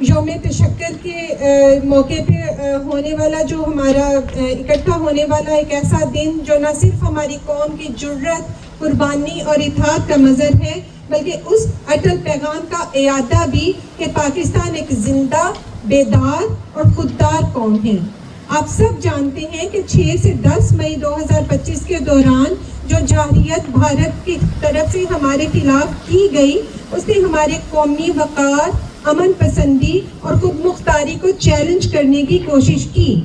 یوم تشکر کے موقع پہ ہونے والا جو ہمارا اکٹھا ہونے والا ایک ایسا دن جو نہ صرف ہماری قوم کی جرت، قربانی اور اطاعت کا مظہر ہے، بلکہ اس اٹل پیغام کا اعادہ بھی کہ پاکستان ایک زندہ، بیدار اور خوددار قوم ہے۔ آپ سب جانتے ہیں کہ 6 سے 10 مئی 2025 کے دوران جو جارحیت بھارت کی طرف سے ہمارے خلاف کی گئی، اس نے ہمارے قومی وقار، امن پسندی اور خود مختاری کو چیلنج کرنے کی کوشش کی۔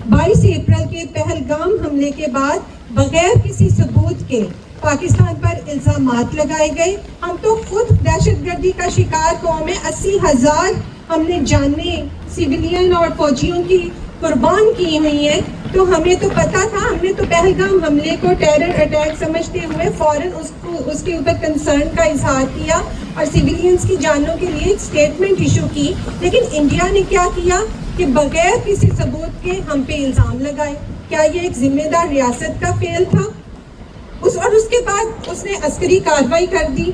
22 اپریل کے پہلگام حملے کے بعد بغیر کسی ثبوت کے پاکستان پر الزامات لگائے گئے۔ ہم تو خود دہشت گردی کا شکار قوم ہے، 80,000 ہم نے جانیں سویلین اور فوجیوں کی قربان کی ہوئی ہیں، تو ہمیں تو پتا تھا، ہم نے تو پہلگام حملے کو ٹیرر اٹیک سمجھتے ہوئے فوراً اس کے اوپر کنسرن کا اظہار کیا اور سویلینز کی جانوں کے لیے ایک سٹیٹمنٹ ایشو کی۔ لیکن انڈیا نے کیا کیا کہ بغیر کسی ثبوت کے ہم پہ الزام لگائے۔ کیا یہ ایک ذمہ دار ریاست کا فعل تھا؟ اور اس کے بعد اس نے عسکری کارروائی کر دی۔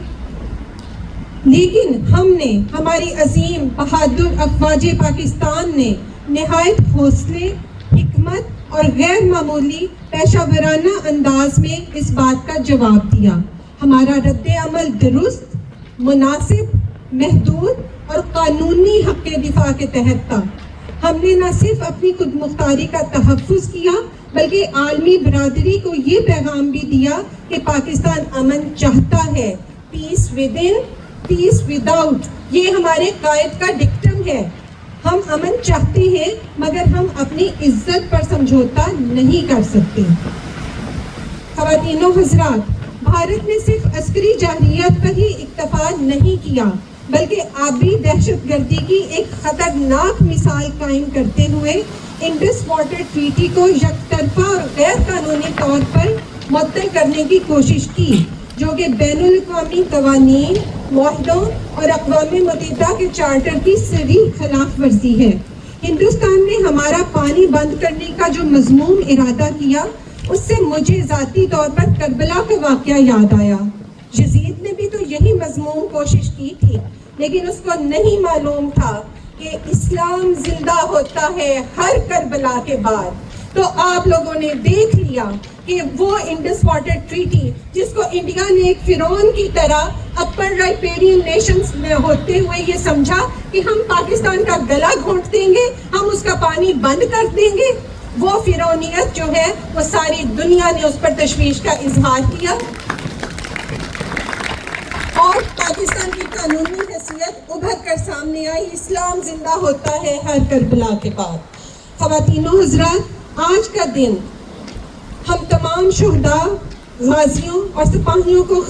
لیکن ہم نے، ہماری عظیم بہادر افواج پاکستان نے نہایت حوصلے، حکمت اور غیر معمولی پیشہ ورانہ انداز میں اس بات کا جواب دیا۔ ہمارا رد عمل درست، مناسب، محدود اور قانونی حق دفاع کے تحت تھا۔ ہم نے نہ صرف اپنی خود مختاری کا تحفظ کیا بلکہ عالمی برادری کو یہ پیغام بھی دیا کہ پاکستان امن چاہتا ہے، peace within, peace without, یہ ہمارے قائد کا ڈکٹم ہے۔ ہم امن چاہتے ہیں مگر ہم اپنی عزت پر سمجھوتا نہیں کر سکتے۔ خواتین و حضرات، بھارت نے صرف عسکری جارحیت پر ہی اکتفا نہیں کیا بلکہ آبی دہشت گردی کی ایک خطرناک مثال قائم کرتے ہوئے انڈس واٹر ٹریٹی کو یک طرفہ اور غیر قانونی طور پر معطل کرنے کی کوشش کی، جو کہ بین الاقوامی قوانین، معاہدوں اور اقوام متحدہ کے چارٹر کی صریح خلاف ورزی ہے۔ ہندوستان نے ہمارا پانی بند کرنے کا جو مذموم ارادہ کیا، اس سے مجھے ذاتی طور پر کربلا کا واقعہ یاد آیا۔ یزید نے بھی تو یہی مذموم کوشش کی تھی، لیکن اس کو نہیں معلوم تھا کہ اسلام زندہ ہوتا ہے ہر کربلا کے بعد۔ تو آپ لوگوں نے دیکھ لیا کہ وہ انڈس واٹر ٹریٹی جس کو انڈیا نے ایک فرعون کی طرح اپر رائپیرین نیشنز میں ہوتے ہوئے یہ سمجھا کہ ہم پاکستان کا گلا گھونٹ دیں گے، ہم اس کا پانی بند کر دیں گے، وہ فرعونیت جو ہے وہ ساری دنیا نے اس پر تشویش کا اظہار کیا اور پاکستان کی قانونی حیثیت ابھر کر سامنے آئی۔ اسلام زندہ ہوتا ہے ہر کربلا کے بعد۔ خواتین و حضرات، آج کا دن ہم تمام شہداء، غازیوں اور سپاہیوں کو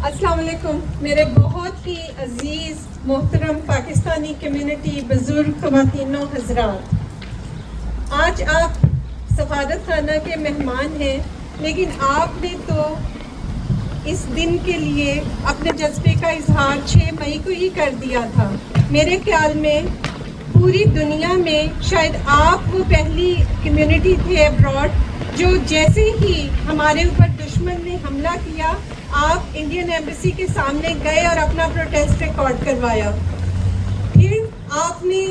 السلام علیکم میرے بہت ہی عزیز محترم پاکستانی کمیونٹی، بزرگ خواتین و حضرات، آج آپ سفارت خانہ کے مہمان ہیں، لیکن آپ نے تو اس دن کے لیے اپنے جذبے کا اظہار 6 مئی کو ہی کر دیا تھا۔ میرے خیال میں پوری دنیا میں شاید آپ وہ پہلی کمیونٹی تھے ابراڈ جو جیسے ہی ہمارے اوپر دشمن نے حملہ کیا، آپ انڈین ایمبیسی کے سامنے گئے اور اپنا پروٹیسٹ ریکارڈ کروایا۔ پھر آپ نے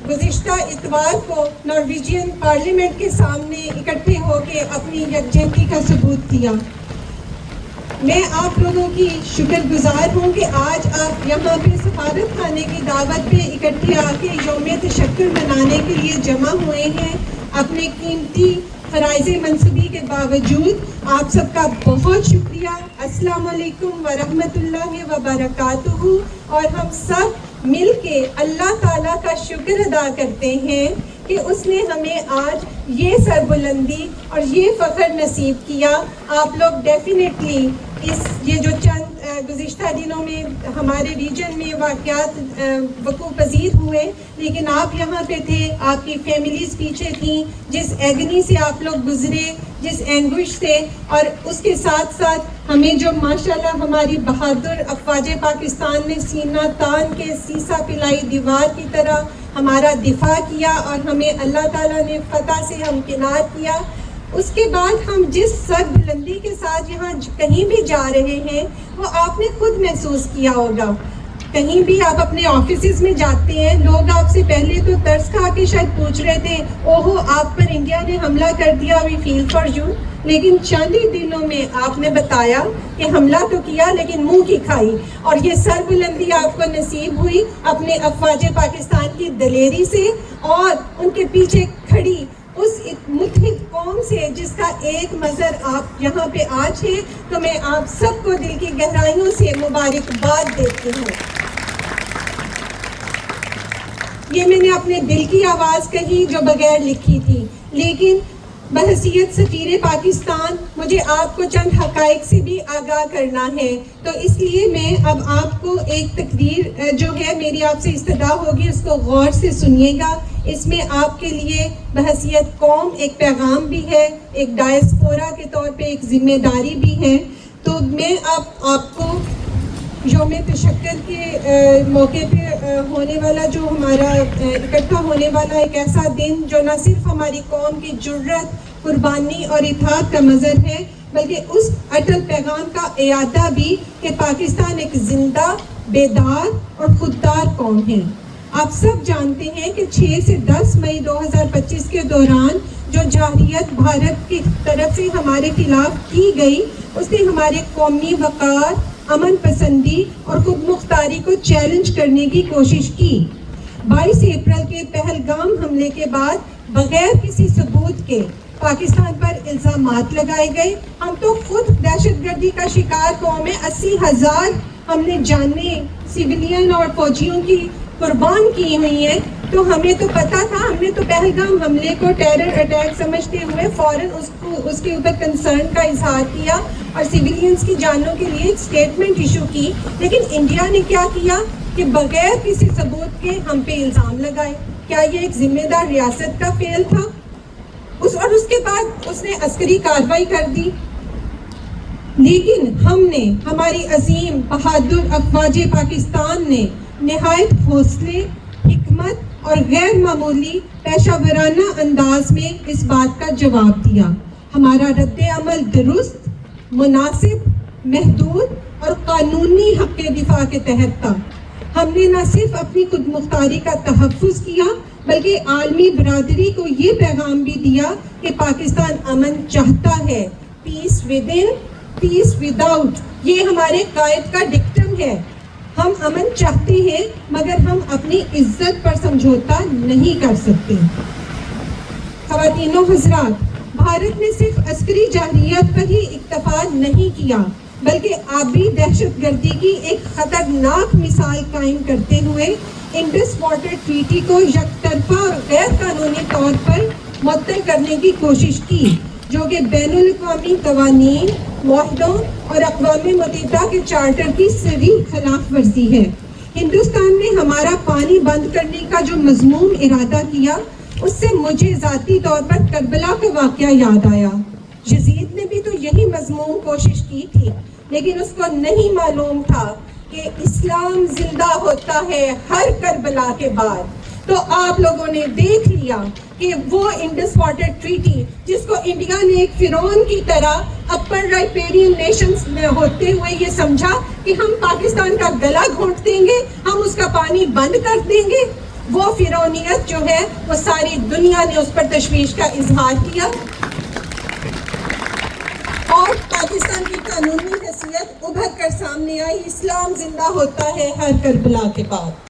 گزشتہ اتوار کو نارویجین پارلیمنٹ کے سامنے اکٹھے ہو کے اپنی یکجہتی کا ثبوت دیا۔ میں آپ لوگوں کی شکر گزار ہوں کہ آج آپ یہاں پہ سفارت خانے کی دعوت پہ اکٹھے آ کے یوم تشکر منانے کے لیے جمع ہوئے ہیں۔ اپنے قیمتی فرائض منصبی کے باوجود آپ سب کا بہت شکریہ۔ السلام علیکم ورحمۃ اللہ وبرکاتہ۔ اور ہم سب مل کے اللہ تعالیٰ کا شکر ادا کرتے ہیں کہ اس نے ہمیں آج یہ سربلندی اور یہ فخر نصیب کیا۔ آپ لوگ ڈیفینیٹلی یہ جو چند گزشتہ دنوں میں ہمارے ریجن میں واقعات وقوع پذیر ہوئے، لیکن آپ یہاں پہ تھے، آپ کی فیملیز پیچھے تھیں، جس ایگنی سے آپ لوگ گزرے، جس اینگوش سے، اور اس کے ساتھ ساتھ ہمیں جو ماشاءاللہ ہماری بہادر افواج پاکستان نے سینہ تان کے سیسا پلائی دیوار کی طرح ہمارا دفاع کیا اور ہمیں اللہ تعالیٰ نے فتح سے ہمکنار کیا. اس کے بعد ہم جس سر بلندی کے ساتھ یہاں کہیں بھی جا رہے ہیں وہ آپ نے خود محسوس کیا ہوگا. کہیں بھی آپ اپنے آفیسز میں جاتے ہیں، لوگ آپ سے پہلے تو ترس کھا کے شاید پوچھ رہے تھے اوہو آپ پر انڈیا نے حملہ کر دیا، وی فیل فار یو، لیکن چند ہی دنوں میں آپ نے بتایا کہ حملہ تو کیا لیکن منہ کی کھائی. اور یہ سر بلندی آپ کو نصیب ہوئی اپنے افواج پاکستان کی دلیری سے اور ان کے پیچھے کھڑی اس متحد قوم سے جس کا ایک مظہر آپ یہاں پہ آج ہے. تو میں آپ سب کو دل کی گہرائیوں سے مبارکباد دیتی ہوں. یہ میں نے اپنے دل کی آواز کہی جو بغیر لکھی تھی، لیکن بحیثیت سفیر پاکستان مجھے آپ کو چند حقائق سے بھی آگاہ کرنا ہے. تو اس لیے میں اب آپ کو ایک تقریر جو ہے میری آپ سے استدعا ہوگی، اس کو غور سے سنیے گا. اس میں آپ کے لیے بحیثیت قوم ایک پیغام بھی ہے، ایک ڈائسپورا کے طور پہ ایک ذمہ داری بھی ہے. تو میں اب آپ کو یوم تشکر کے موقع پہ ہونے والا جو ہمارا اکٹھا ہونے والا ایک ایسا دن جو نہ صرف ہماری قوم کی جرت، قربانی اور اطاعت کا مظہر ہے، بلکہ اس اٹل پیغام کا اعادہ بھی کہ پاکستان ایک زندہ، بیدار اور خوددار قوم ہے. آپ سب جانتے ہیں کہ 6 سے 10 مئی 2025 کے دوران جو جارحیت بھارت کی طرف سے ہمارے خلاف کی گئی، اس نے ہمارے قومی وقار، امن پسندی اور خود مختاری کو چیلنج کرنے کی کوشش کی. 22 اپریل کے پہلگام حملے کے بعد بغیر کسی ثبوت کے پاکستان پر الزامات لگائے گئے. ہم تو خود دہشت گردی کا شکار قوم ہے. 80,000 ہم نے جانیں سویلین اور فوجیوں کی قربان کی ہوئی ہیں. تو ہمیں تو پتا تھا، ہم نے تو پہلگام حملے کو ٹیرر اٹیک سمجھتے ہوئے فوراً اس کے اوپر کنسرن کا اظہار کیا اور سویلینز کی جانوں کے لیے ایک سٹیٹمنٹ ایشو کی. لیکن انڈیا نے کیا کیا کہ بغیر کسی ثبوت کے ہم پہ الزام لگائے. کیا یہ ایک ذمہ دار ریاست کا فعل تھا؟ اور اس کے بعد اس نے عسکری کارروائی کر دی. لیکن ہم نے، ہماری عظیم بہادر افواج پاکستان نے نہایت حوصلے، حکمت اور غیر معمولی پیشہ ورانہ انداز میں اس بات کا جواب دیا. ہمارا رد عمل درست، مناسب، محدود اور قانونی حق دفاع کے تحت تھا. ہم نے نہ صرف اپنی خود مختاری کا تحفظ کیا بلکہ عالمی برادری کو یہ پیغام بھی دیا کہ پاکستان امن چاہتا ہے. Peace within, peace without, یہ ہمارے قائد کا ڈکٹم ہے. ہم امن چاہتے ہیں مگر ہم اپنی عزت پر سمجھوتا نہیں کر سکتے. خواتین و حضرات، بھارت نے صرف عسکری جارحیت پر ہی اکتفا نہیں کیا بلکہ آبی دہشت گردی کی ایک خطرناک مثال قائم کرتے ہوئے انڈس واٹر ٹریٹی کو یک طرفہ اور غیر قانونی طور پر معطل کرنے کی کوشش کی، جو کہ بین الاقوامی قوانین، معاہدوں اور اقوام متحدہ کے چارٹر کی صریح خلاف ورزی ہے. ہندوستان نے ہمارا پانی بند کرنے کا جو مذموم ارادہ کیا، اس سے مجھے ذاتی طور پر کربلا کا واقعہ یاد آیا. یزید نے بھی تو یہی مذموم کوشش کی تھی، لیکن اس کو نہیں معلوم تھا کہ اسلام زندہ ہوتا ہے ہر کربلا کے بعد. تو آپ لوگوں نے دیکھ لیا کہ وہ انڈس واٹر ٹریٹی جس کو انڈیا نے ایک فرعون کی طرح اپر رائپیرین نیشنز میں ہوتے ہوئے یہ سمجھا کہ ہم پاکستان کا گلا گھونٹ دیں گے، ہم اس کا پانی بند کر دیں گے، وہ فرعونیت جو ہے وہ ساری دنیا نے اس پر تشویش کا اظہار کیا اور پاکستان کی قانونی حیثیت ابھر کر سامنے آئی. اسلام زندہ ہوتا ہے ہر کربلا کے بعد.